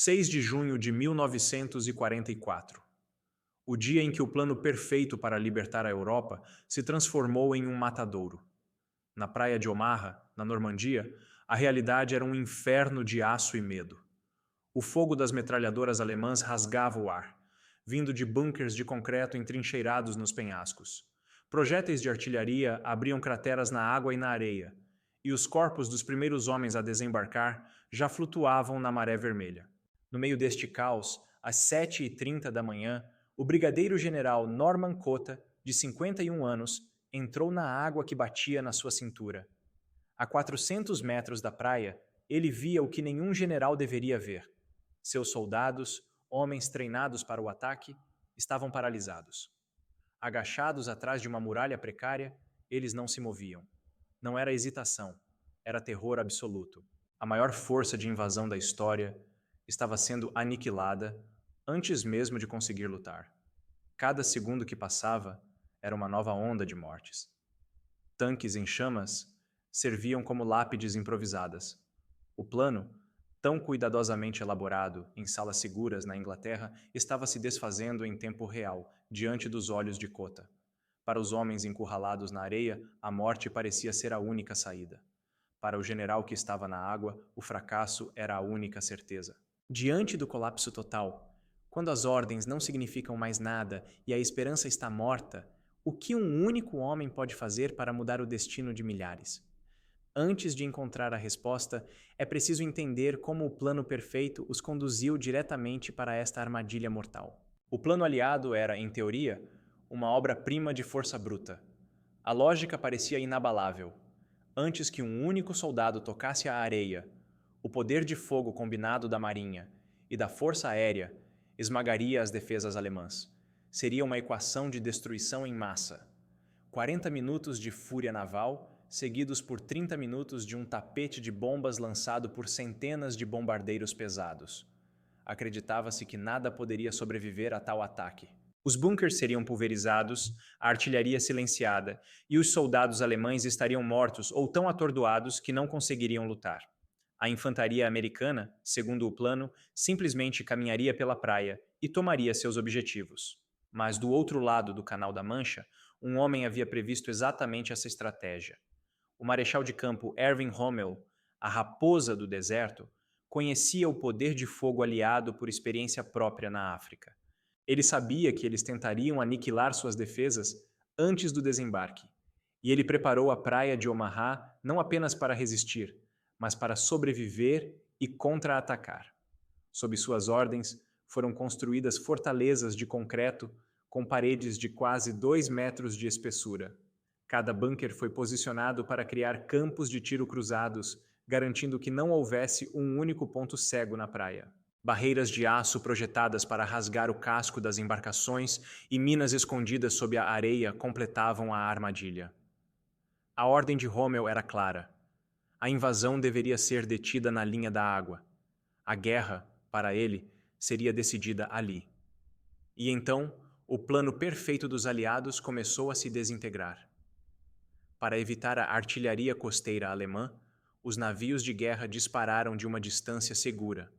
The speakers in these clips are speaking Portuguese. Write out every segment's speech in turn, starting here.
6 de junho de 1944. O dia em que o plano perfeito para libertar a Europa se transformou em um matadouro. Na praia de Omaha, na Normandia, a realidade era um inferno de aço e medo. O fogo das metralhadoras alemãs rasgava o ar, vindo de bunkers de concreto entrincheirados nos penhascos. Projéteis de artilharia abriam crateras na água e na areia, e os corpos dos primeiros homens a desembarcar já flutuavam na maré vermelha. No meio deste caos, às 7h30 da manhã, o brigadeiro-general Norman Cota, de 51 anos, entrou na água que batia na sua cintura. A 400 metros da praia, ele via o que nenhum general deveria ver. Seus soldados, homens treinados para o ataque, estavam paralisados. Agachados atrás de uma muralha precária, eles não se moviam. Não era hesitação, era terror absoluto. A maior força de invasão da história estava sendo aniquilada antes mesmo de conseguir lutar. Cada segundo que passava era uma nova onda de mortes. Tanques em chamas serviam como lápides improvisadas. O plano, tão cuidadosamente elaborado em salas seguras na Inglaterra, estava se desfazendo em tempo real, diante dos olhos de Cota. Para os homens encurralados na areia, a morte parecia ser a única saída. Para o general que estava na água, o fracasso era a única certeza. Diante do colapso total, quando as ordens não significam mais nada e a esperança está morta, o que um único homem pode fazer para mudar o destino de milhares? Antes de encontrar a resposta, é preciso entender como o plano perfeito os conduziu diretamente para esta armadilha mortal. O plano aliado era, em teoria, uma obra-prima de força bruta. A lógica parecia inabalável. Antes que um único soldado tocasse a areia, o poder de fogo combinado da marinha e da força aérea esmagaria as defesas alemãs. Seria uma equação de destruição em massa. 40 minutos de fúria naval, seguidos por 30 minutos de um tapete de bombas lançado por centenas de bombardeiros pesados. Acreditava-se que nada poderia sobreviver a tal ataque. Os bunkers seriam pulverizados, a artilharia silenciada, e os soldados alemães estariam mortos ou tão atordoados que não conseguiriam lutar. A infantaria americana, segundo o plano, simplesmente caminharia pela praia e tomaria seus objetivos. Mas do outro lado do Canal da Mancha, um homem havia previsto exatamente essa estratégia. O marechal de campo Erwin Rommel, a raposa do deserto, conhecia o poder de fogo aliado por experiência própria na África. Ele sabia que eles tentariam aniquilar suas defesas antes do desembarque, e ele preparou a praia de Omaha não apenas para resistir, mas para sobreviver e contra-atacar. Sob suas ordens, foram construídas fortalezas de concreto com paredes de quase 2 metros de espessura. Cada bunker foi posicionado para criar campos de tiro cruzados, garantindo que não houvesse um único ponto cego na praia. Barreiras de aço projetadas para rasgar o casco das embarcações e minas escondidas sob a areia completavam a armadilha. A ordem de Rommel era clara. A invasão deveria ser detida na linha da água. A guerra, para ele, seria decidida ali. E então, o plano perfeito dos aliados começou a se desintegrar. Para evitar a artilharia costeira alemã, os navios de guerra dispararam de uma distância segura,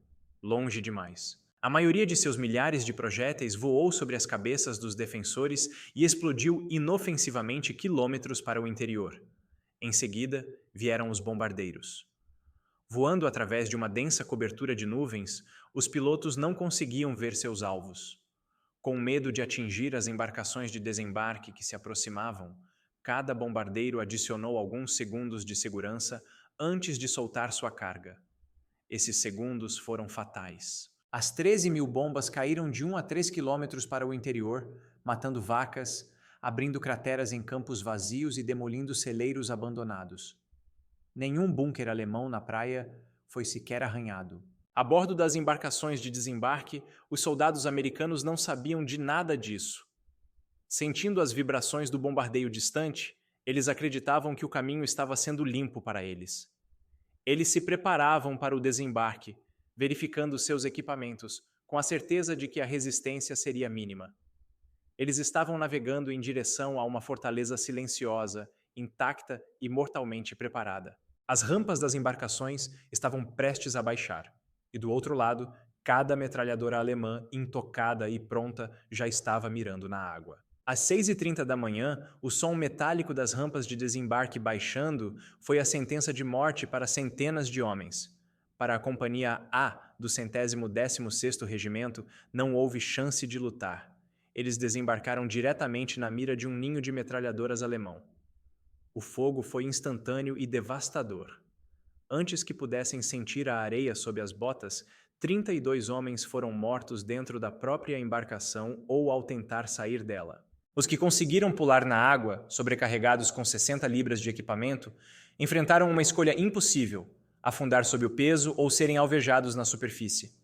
longe demais. A maioria de seus milhares de projéteis voou sobre as cabeças dos defensores e explodiu inofensivamente quilômetros para o interior. Em seguida, vieram os bombardeiros. Voando através de uma densa cobertura de nuvens, os pilotos não conseguiam ver seus alvos. Com medo de atingir as embarcações de desembarque que se aproximavam, cada bombardeiro adicionou alguns segundos de segurança antes de soltar sua carga. Esses segundos foram fatais. As 13 mil bombas caíram de 1 a 3 quilômetros para o interior, matando vacas, abrindo crateras em campos vazios e demolindo celeiros abandonados. Nenhum bunker alemão na praia foi sequer arranhado. A bordo das embarcações de desembarque, os soldados americanos não sabiam de nada disso. Sentindo as vibrações do bombardeio distante, eles acreditavam que o caminho estava sendo limpo para eles. Eles se preparavam para o desembarque, verificando seus equipamentos, com a certeza de que a resistência seria mínima. Eles estavam navegando em direção a uma fortaleza silenciosa, intacta e mortalmente preparada. As rampas das embarcações estavam prestes a baixar, e do outro lado, Cada metralhadora alemã, intocada e pronta, já estava mirando na água. Às 6h30 da manhã, o som metálico das rampas de desembarque baixando foi a sentença de morte para centenas de homens. Para a Companhia A do 116º Regimento, não houve chance de lutar. Eles desembarcaram diretamente na mira de um ninho de metralhadoras alemão. O fogo foi instantâneo e devastador. Antes que pudessem sentir a areia sob as botas, 32 homens foram mortos dentro da própria embarcação ou ao tentar sair dela. Os que conseguiram pular na água, sobrecarregados com 60 libras de equipamento, enfrentaram uma escolha impossível: afundar sob o peso ou serem alvejados na superfície.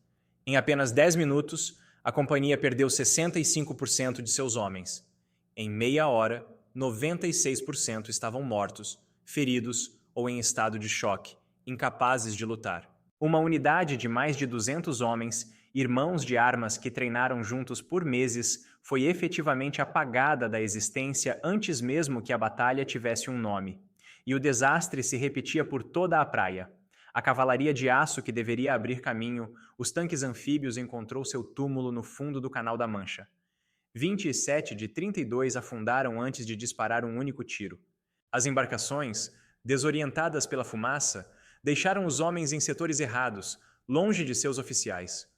Em apenas 10 minutos, a companhia perdeu 65% de seus homens. Em meia hora, 96% estavam mortos, feridos ou em estado de choque, incapazes de lutar. Uma unidade de mais de 200 homens, irmãos de armas que treinaram juntos por meses, foi efetivamente apagada da existência antes mesmo que a batalha tivesse um nome. E o desastre se repetia por toda a praia. A cavalaria de aço que deveria abrir caminho, os tanques anfíbios encontrou seu túmulo no fundo do Canal da Mancha. 27 de 32 afundaram antes de disparar um único tiro. As embarcações, desorientadas pela fumaça, deixaram os homens em setores errados, longe de seus oficiais.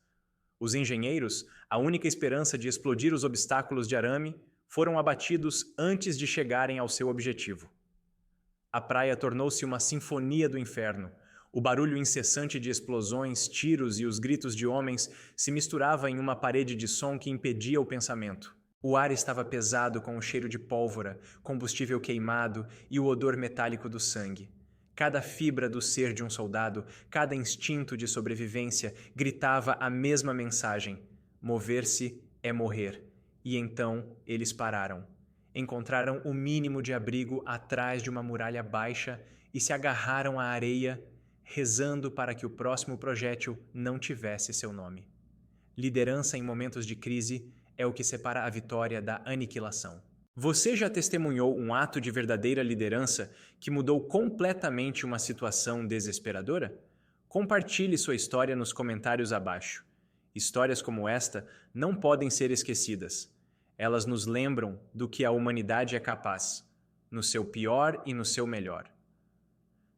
Os engenheiros, a única esperança de explodir os obstáculos de arame, foram abatidos antes de chegarem ao seu objetivo. A praia tornou-se uma sinfonia do inferno. O barulho incessante de explosões, tiros e os gritos de homens se misturava em uma parede de som que impedia o pensamento. O ar estava pesado com o cheiro de pólvora, combustível queimado e o odor metálico do sangue. Cada fibra do ser de um soldado, cada instinto de sobrevivência gritava a mesma mensagem: mover-se é morrer. E então eles pararam. Encontraram o mínimo de abrigo atrás de uma muralha baixa e se agarraram à areia, rezando para que o próximo projétil não tivesse seu nome. Liderança em momentos de crise é o que separa a vitória da aniquilação. Você já testemunhou um ato de verdadeira liderança que mudou completamente uma situação desesperadora? Compartilhe sua história nos comentários abaixo. Histórias como esta não podem ser esquecidas. Elas nos lembram do que a humanidade é capaz, no seu pior e no seu melhor.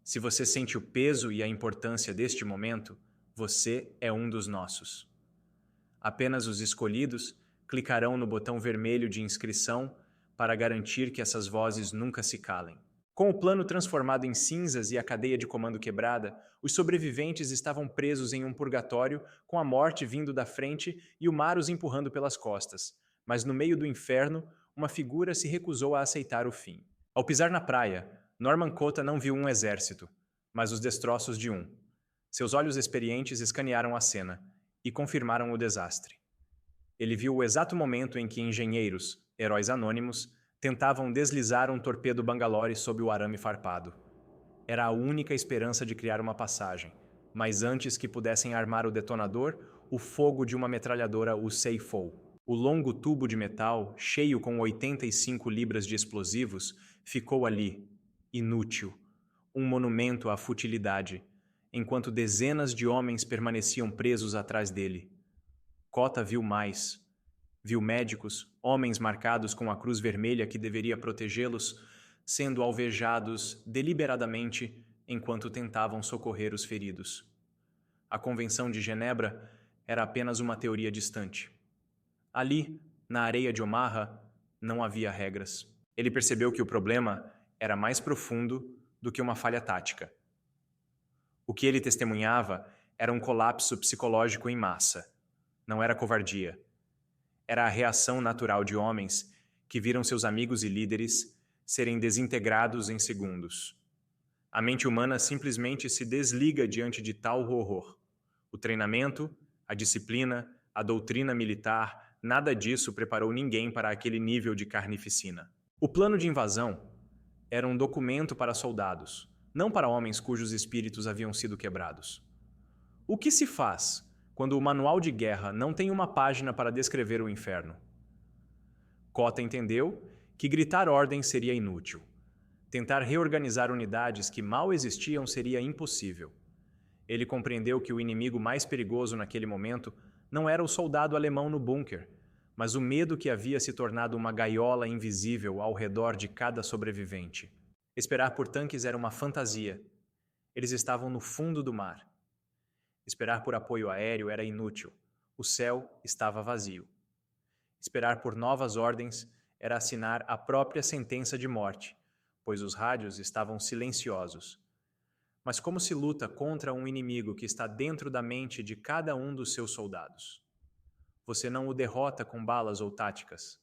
Se você sente o peso e a importância deste momento, você é um dos nossos. Apenas os escolhidos clicarão no botão vermelho de inscrição para garantir que essas vozes nunca se calem. Com o plano transformado em cinzas e a cadeia de comando quebrada, os sobreviventes estavam presos em um purgatório, com a morte vindo da frente e o mar os empurrando pelas costas. Mas no meio do inferno, uma figura se recusou a aceitar o fim. Ao pisar na praia, Norman Cota não viu um exército, mas os destroços de um. Seus olhos experientes escanearam a cena e confirmaram o desastre. Ele viu o exato momento em que engenheiros, heróis anônimos, tentavam deslizar um torpedo Bangalore sob o arame farpado. Era a única esperança de criar uma passagem, mas antes que pudessem armar o detonador, o fogo de uma metralhadora os ceifou. O longo tubo de metal, cheio com 85 libras de explosivos, ficou ali, inútil, um monumento à futilidade, enquanto dezenas de homens permaneciam presos atrás dele. Cota viu mais. Viu médicos, homens marcados com a cruz vermelha que deveria protegê-los, sendo alvejados deliberadamente enquanto tentavam socorrer os feridos. A Convenção de Genebra era apenas uma teoria distante. Ali, na areia de Omaha, não havia regras. Ele percebeu que o problema era mais profundo do que uma falha tática. O que ele testemunhava era um colapso psicológico em massa. Não era covardia. Era a reação natural de homens que viram seus amigos e líderes serem desintegrados em segundos. A mente humana simplesmente se desliga diante de tal horror. O treinamento, a disciplina, a doutrina militar, nada disso preparou ninguém para aquele nível de carnificina. O plano de invasão era um documento para soldados, não para homens cujos espíritos haviam sido quebrados. O que se faz quando o manual de guerra não tem uma página para descrever o inferno? Cota entendeu que gritar ordem seria inútil. Tentar reorganizar unidades que mal existiam seria impossível. Ele compreendeu que o inimigo mais perigoso naquele momento não era o soldado alemão no bunker, mas o medo que havia se tornado uma gaiola invisível ao redor de cada sobrevivente. Esperar por tanques era uma fantasia. Eles estavam no fundo do mar. Esperar por apoio aéreo era inútil. O céu estava vazio. Esperar por novas ordens era assinar a própria sentença de morte, pois os rádios estavam silenciosos. Mas como se luta contra um inimigo que está dentro da mente de cada um dos seus soldados? Você não o derrota com balas ou táticas.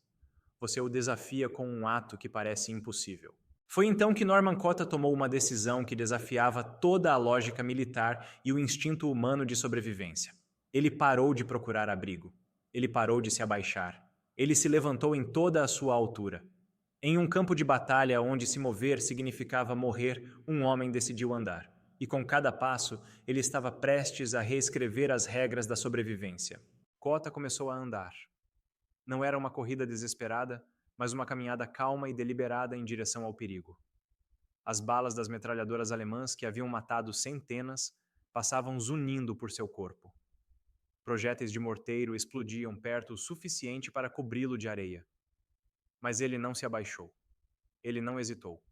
Você o desafia com um ato que parece impossível. Foi então que Norman Cotta tomou uma decisão que desafiava toda a lógica militar e o instinto humano de sobrevivência. Ele parou de procurar abrigo. Ele parou de se abaixar. Ele se levantou em toda a sua altura. Em um campo de batalha onde se mover significava morrer, um homem decidiu andar. E com cada passo, ele estava prestes a reescrever as regras da sobrevivência. Cotta começou a andar. Não era uma corrida desesperada, mas uma caminhada calma e deliberada em direção ao perigo. As balas das metralhadoras alemãs, que haviam matado centenas, passavam zunindo por seu corpo. Projéteis de morteiro explodiam perto o suficiente para cobri-lo de areia. Mas ele não se abaixou. Ele não hesitou.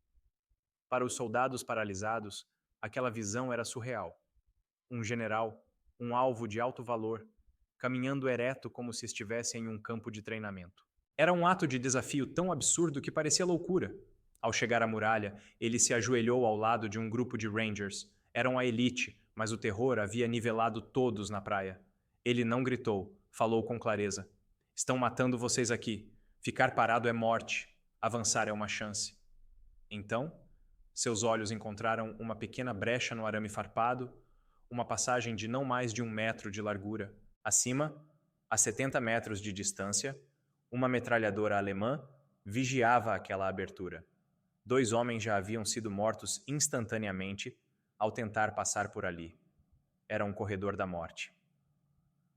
Para os soldados paralisados, aquela visão era surreal. Um general, um alvo de alto valor, caminhando ereto como se estivesse em um campo de treinamento. Era um ato de desafio tão absurdo que parecia loucura. Ao chegar à muralha, ele se ajoelhou ao lado de um grupo de Rangers. Eram a elite, mas o terror havia nivelado todos na praia. Ele não gritou, falou com clareza. Estão matando vocês aqui. Ficar parado é morte. Avançar é uma chance. Então, seus olhos encontraram uma pequena brecha no arame farpado, uma passagem de não mais de 1 metro de largura. Acima, a 70 metros de distância, uma metralhadora alemã vigiava aquela abertura. 2 homens já haviam sido mortos instantaneamente ao tentar passar por ali. Era um corredor da morte.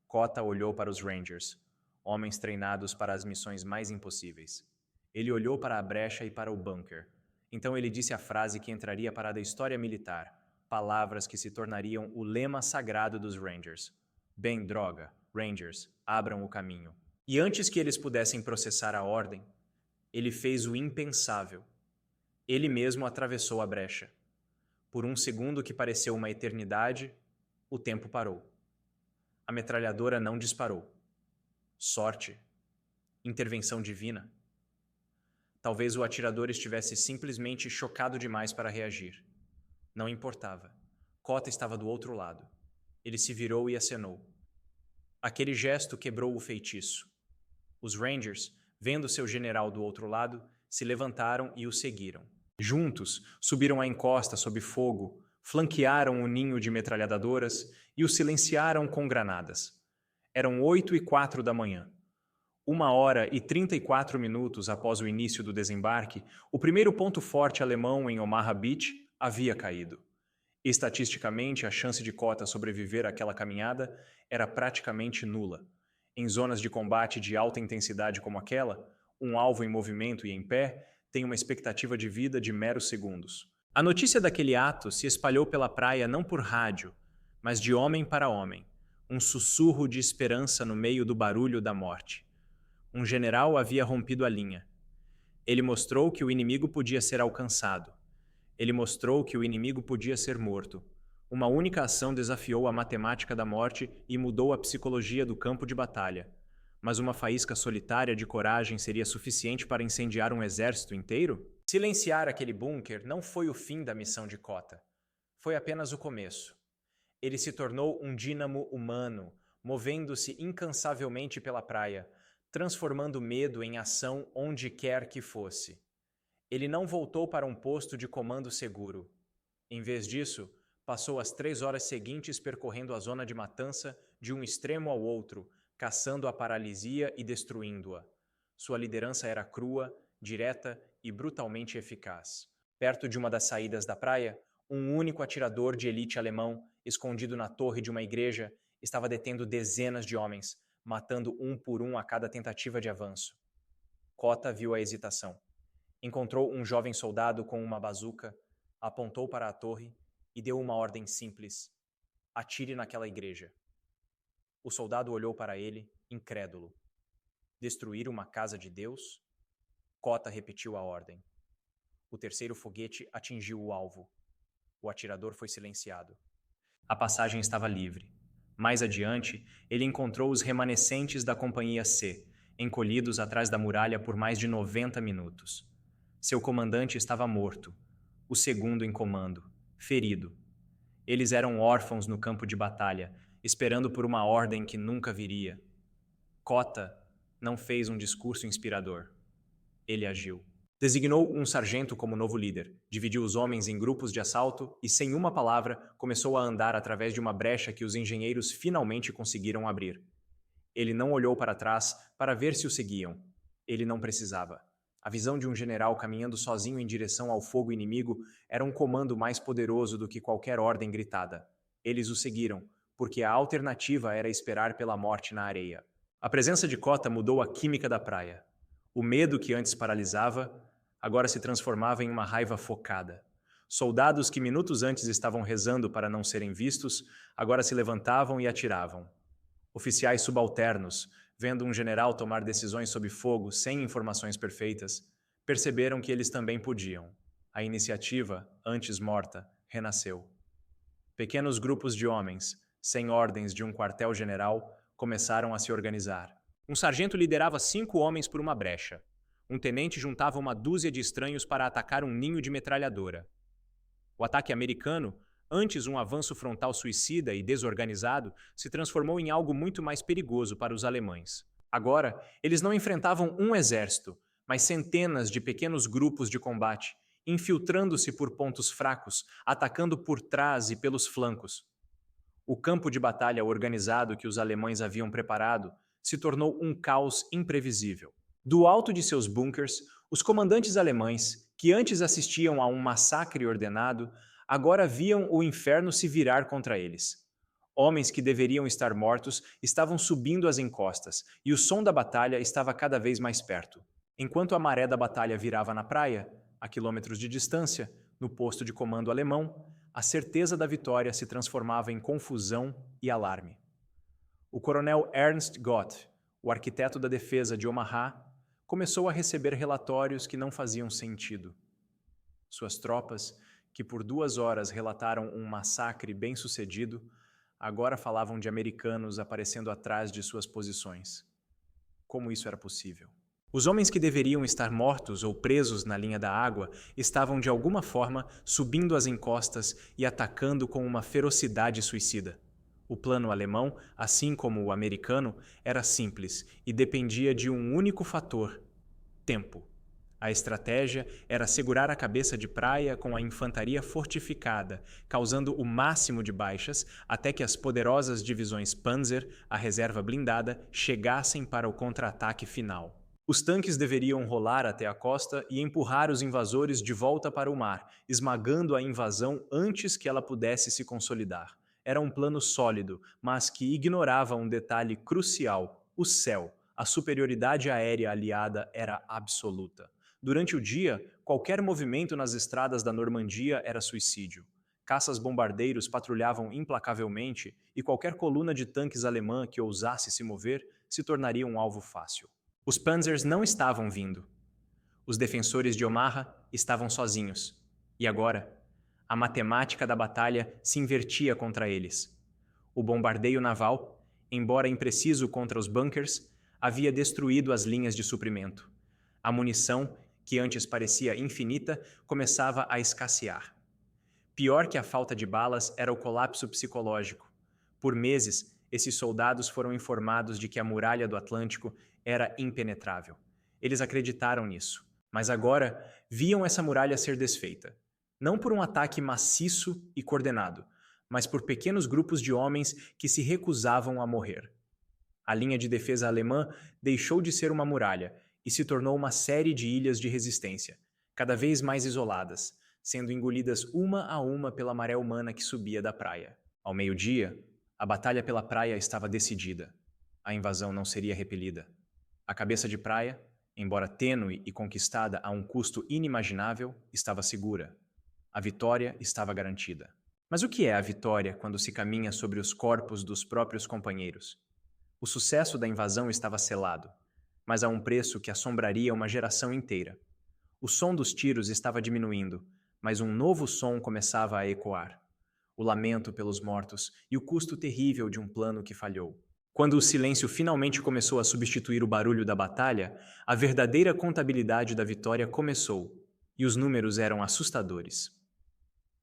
Cotta olhou para os Rangers, homens treinados para as missões mais impossíveis. Ele olhou para a brecha e para o bunker. Então ele disse a frase que entraria para a história militar, palavras que se tornariam o lema sagrado dos Rangers. Bem, droga, Rangers, abram o caminho. E antes que eles pudessem processar a ordem, ele fez o impensável. Ele mesmo atravessou a brecha. Por um segundo que pareceu uma eternidade, o tempo parou. A metralhadora não disparou. Sorte. Intervenção divina. Talvez o atirador estivesse simplesmente chocado demais para reagir. Não importava. Cotta estava do outro lado. Ele se virou e acenou. Aquele gesto quebrou o feitiço. Os Rangers, vendo seu general do outro lado, se levantaram e o seguiram. Juntos, subiram a encosta sob fogo, flanquearam o ninho de metralhadoras e o silenciaram com granadas. Eram 8h04 da manhã. 1h34 após o início do desembarque, o primeiro ponto forte alemão em Omaha Beach havia caído. Estatisticamente, a chance de Cotta sobreviver àquela caminhada era praticamente nula. Em zonas de combate de alta intensidade como aquela, um alvo em movimento e em pé tem uma expectativa de vida de meros segundos. A notícia daquele ato se espalhou pela praia não por rádio, mas de homem para homem, um sussurro de esperança no meio do barulho da morte. Um general havia rompido a linha. Ele mostrou que o inimigo podia ser alcançado. Ele mostrou que o inimigo podia ser morto. Uma única ação desafiou a matemática da morte e mudou a psicologia do campo de batalha. Mas uma faísca solitária de coragem seria suficiente para incendiar um exército inteiro? Silenciar aquele bunker não foi o fim da missão de Cotta. Foi apenas o começo. Ele se tornou um dínamo humano, movendo-se incansavelmente pela praia, transformando medo em ação onde quer que fosse. Ele não voltou para um posto de comando seguro. Em vez disso, passou as 3 horas seguintes percorrendo a zona de matança de um extremo ao outro, caçando a paralisia e destruindo-a. Sua liderança era crua, direta e brutalmente eficaz. Perto de uma das saídas da praia, um único atirador de elite alemão, escondido na torre de uma igreja, estava detendo dezenas de homens, matando um por um a cada tentativa de avanço. Cotta viu a hesitação. Encontrou um jovem soldado com uma bazuca, apontou para a torre e deu uma ordem simples. Atire naquela igreja. O soldado olhou para ele, incrédulo. Destruir uma casa de Deus? Cota repetiu a ordem. O terceiro foguete atingiu o alvo. O atirador foi silenciado. A passagem estava livre. Mais adiante, ele encontrou os remanescentes da Companhia C, encolhidos atrás da muralha por mais de 90 minutos. Seu comandante estava morto. O segundo em comando, ferido. Eles eram órfãos no campo de batalha, esperando por uma ordem que nunca viria. Cota não fez um discurso inspirador. Ele agiu. Designou um sargento como novo líder, dividiu os homens em grupos de assalto e, sem uma palavra, começou a andar através de uma brecha que os engenheiros finalmente conseguiram abrir. Ele não olhou para trás para ver se o seguiam. Ele não precisava. A visão de um general caminhando sozinho em direção ao fogo inimigo era um comando mais poderoso do que qualquer ordem gritada. Eles o seguiram, porque a alternativa era esperar pela morte na areia. A presença de Cota mudou a química da praia. O medo que antes paralisava, agora se transformava em uma raiva focada. Soldados que minutos antes estavam rezando para não serem vistos, agora se levantavam e atiravam. Oficiais subalternos, vendo um general tomar decisões sob fogo sem informações perfeitas, perceberam que eles também podiam. A iniciativa, antes morta, renasceu. Pequenos grupos de homens, sem ordens de um quartel-general, começaram a se organizar. Um sargento liderava 5 homens por uma brecha. Um tenente juntava uma dúzia de estranhos para atacar um ninho de metralhadora. O ataque americano, antes um avanço frontal suicida e desorganizado, se transformou em algo muito mais perigoso para os alemães. Agora, eles não enfrentavam um exército, mas centenas de pequenos grupos de combate, infiltrando-se por pontos fracos, atacando por trás e pelos flancos. O campo de batalha organizado que os alemães haviam preparado se tornou um caos imprevisível. Do alto de seus bunkers, os comandantes alemães, que antes assistiam a um massacre ordenado, agora viam o inferno se virar contra eles. Homens que deveriam estar mortos estavam subindo as encostas, e o som da batalha estava cada vez mais perto. Enquanto a maré da batalha virava na praia, a quilômetros de distância, no posto de comando alemão, a certeza da vitória se transformava em confusão e alarme. O coronel Ernst Gott, o arquiteto da defesa de Omaha, começou a receber relatórios que não faziam sentido. Suas tropas, que por 2 horas relataram um massacre bem-sucedido, agora falavam de americanos aparecendo atrás de suas posições. Como isso era possível? Os homens que deveriam estar mortos ou presos na linha da água estavam de alguma forma subindo as encostas e atacando com uma ferocidade suicida. O plano alemão, assim como o americano, era simples e dependia de um único fator: tempo. A estratégia era segurar a cabeça de praia com a infantaria fortificada, causando o máximo de baixas até que as poderosas divisões Panzer, a reserva blindada, chegassem para o contra-ataque final. Os tanques deveriam rolar até a costa e empurrar os invasores de volta para o mar, esmagando a invasão antes que ela pudesse se consolidar. Era um plano sólido, mas que ignorava um detalhe crucial: o céu. A superioridade aérea aliada era absoluta. Durante o dia, qualquer movimento nas estradas da Normandia era suicídio. Caças-bombardeiros patrulhavam implacavelmente e qualquer coluna de tanques alemã que ousasse se mover se tornaria um alvo fácil. Os Panzers não estavam vindo. Os defensores de Omaha estavam sozinhos. E agora, a matemática da batalha se invertia contra eles. O bombardeio naval, embora impreciso contra os bunkers, havia destruído as linhas de suprimento. A munição, que antes parecia infinita, começava a escassear. Pior que a falta de balas era o colapso psicológico. Por meses, esses soldados foram informados de que a muralha do Atlântico era impenetrável. Eles acreditaram nisso, mas agora viam essa muralha ser desfeita. Não por um ataque maciço e coordenado, mas por pequenos grupos de homens que se recusavam a morrer. A linha de defesa alemã deixou de ser uma muralha e se tornou uma série de ilhas de resistência, cada vez mais isoladas, sendo engolidas uma a uma pela maré humana que subia da praia. Ao meio-dia, a batalha pela praia estava decidida. A invasão não seria repelida. A cabeça de praia, embora tênue e conquistada a um custo inimaginável, estava segura. A vitória estava garantida. Mas o que é a vitória quando se caminha sobre os corpos dos próprios companheiros? O sucesso da invasão estava selado, mas a um preço que assombraria uma geração inteira. O som dos tiros estava diminuindo, mas um novo som começava a ecoar. O lamento pelos mortos e o custo terrível de um plano que falhou. Quando o silêncio finalmente começou a substituir o barulho da batalha, a verdadeira contabilidade da vitória começou, e os números eram assustadores.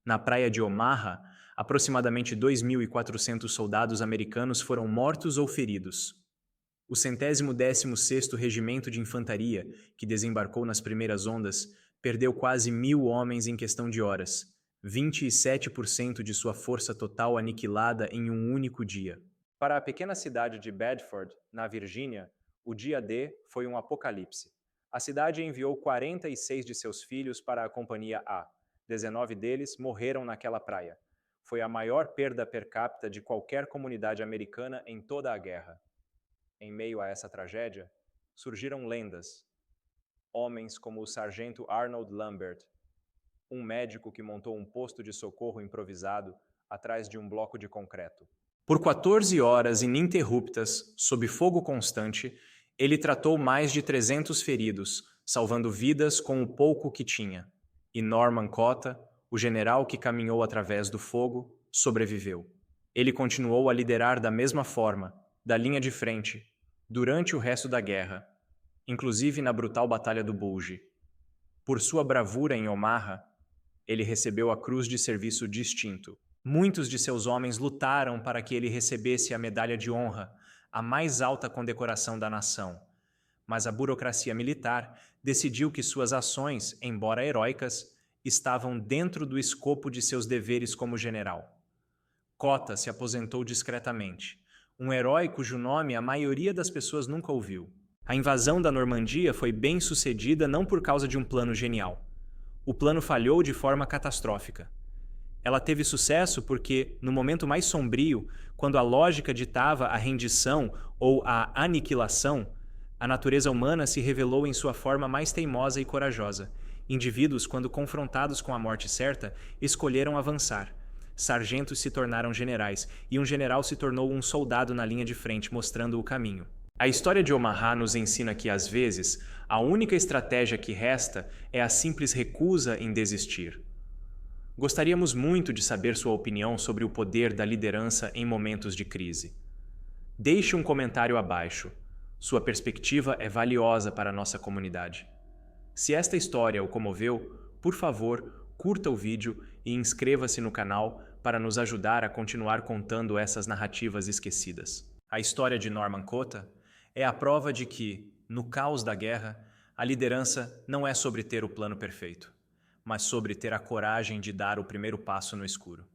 Na praia de Omaha, aproximadamente 2.400 soldados americanos foram mortos ou feridos. O 116º Regimento de Infantaria, que desembarcou nas primeiras ondas, perdeu quase 1.000 homens em questão de horas, 27% de sua força total aniquilada em um único dia. Para a pequena cidade de Bedford, na Virgínia, o dia D foi um apocalipse. A cidade enviou 46 de seus filhos para a Companhia A. 19 deles morreram naquela praia. Foi a maior perda per capita de qualquer comunidade americana em toda a guerra. Em meio a essa tragédia, surgiram lendas. Homens como o sargento Arnold Lambert, um médico que montou um posto de socorro improvisado atrás de um bloco de concreto. Por 14 horas ininterruptas, sob fogo constante, ele tratou mais de 300 feridos, salvando vidas com o pouco que tinha. E Norman Cota, o general que caminhou através do fogo, sobreviveu. Ele continuou a liderar da mesma forma, da linha de frente, durante o resto da guerra, inclusive na brutal Batalha do Bulge. Por sua bravura em Omaha, ele recebeu a Cruz de Serviço Distinto. Muitos de seus homens lutaram para que ele recebesse a Medalha de Honra, a mais alta condecoração da nação. Mas a burocracia militar decidiu que suas ações, embora heróicas, estavam dentro do escopo de seus deveres como general. Cota se aposentou discretamente, um herói cujo nome a maioria das pessoas nunca ouviu. A invasão da Normandia foi bem sucedida não por causa de um plano genial. O plano falhou de forma catastrófica. Ela teve sucesso porque, no momento mais sombrio, quando a lógica ditava a rendição ou a aniquilação, a natureza humana se revelou em sua forma mais teimosa e corajosa. Indivíduos, quando confrontados com a morte certa, escolheram avançar. Sargentos se tornaram generais, e um general se tornou um soldado na linha de frente, mostrando o caminho. A história de Omaha nos ensina que, às vezes, a única estratégia que resta é a simples recusa em desistir. Gostaríamos muito de saber sua opinião sobre o poder da liderança em momentos de crise. Deixe um comentário abaixo. Sua perspectiva é valiosa para a nossa comunidade. Se esta história o comoveu, por favor, curta o vídeo e inscreva-se no canal para nos ajudar a continuar contando essas narrativas esquecidas. A história de Norman Cota é a prova de que, no caos da guerra, a liderança não é sobre ter o plano perfeito, mas sobre ter a coragem de dar o primeiro passo no escuro.